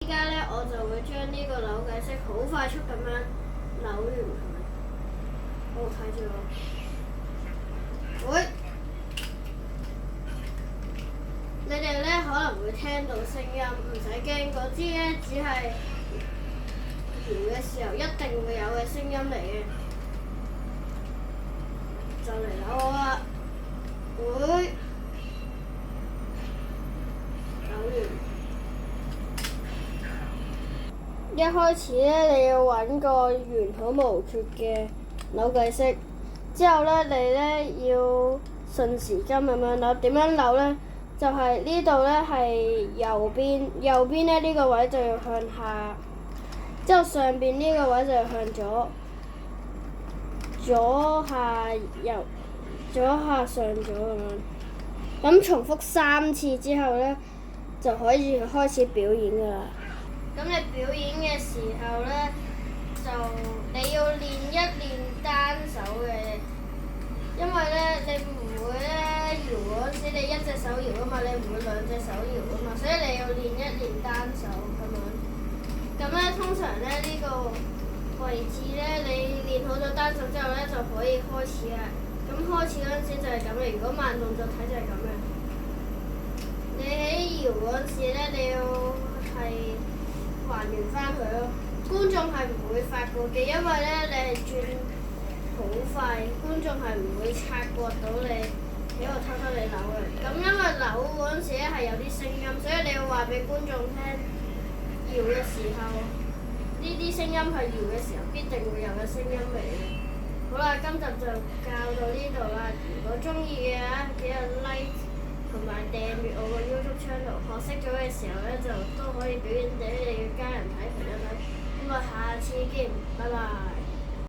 依家呢，我就會將呢個扭計骰好快速咁樣扭完佢。好，睇住我。喂！你哋呢可能會聽到聲音，唔使驚，嗰支呢只係搖嘅時候一定會有嘅聲音嚟嘅。就嚟扭我啦！會扭完。一開始呢，你要揾個完好無缺嘅扭計骰，之後呢，你呢要順時針咁樣扭。點樣扭呢？就係呢度呢係右邊，右邊呢呢個位就要向下，之後上邊呢個位就要向左，左下右，左下上左咁樣。咁重複3次之後呢，就可以開始表演㗎啦。咁你表演嘅時候呢，就你要練一練單手嘅，因為呢，你唔會呢搖嗰時你一隻手搖啊嘛，你唔會兩隻手搖啊嘛，所以你要練一練單手咁樣。咁呢，通常呢，呢個位置呢，你練好咗單手之後呢，就可以開始啦。咁開始嗰陣時就係咁嘅，如果慢動作睇就係咁嘅。你喺搖嗰陣時呢，你要係還原翻佢咯，觀眾係唔會發覺嘅，因為呢，你係轉好快，觀眾係唔會察覺到你喺度偷偷地扭嘅。咁因為扭嗰陣時咧係有啲聲音，所以你要話俾觀眾聽，搖嘅時候呢啲聲音係搖嘅時候必定會有嘅聲音嚟嘅。好啦，今集就教到呢度啦。如果中意嘅話，記得 like 同埋訂閱我個 YouTube channel， 學識咗嘅時候呢，就都可以表演俾你嘅家人睇、朋友睇。咁我下次見，拜拜。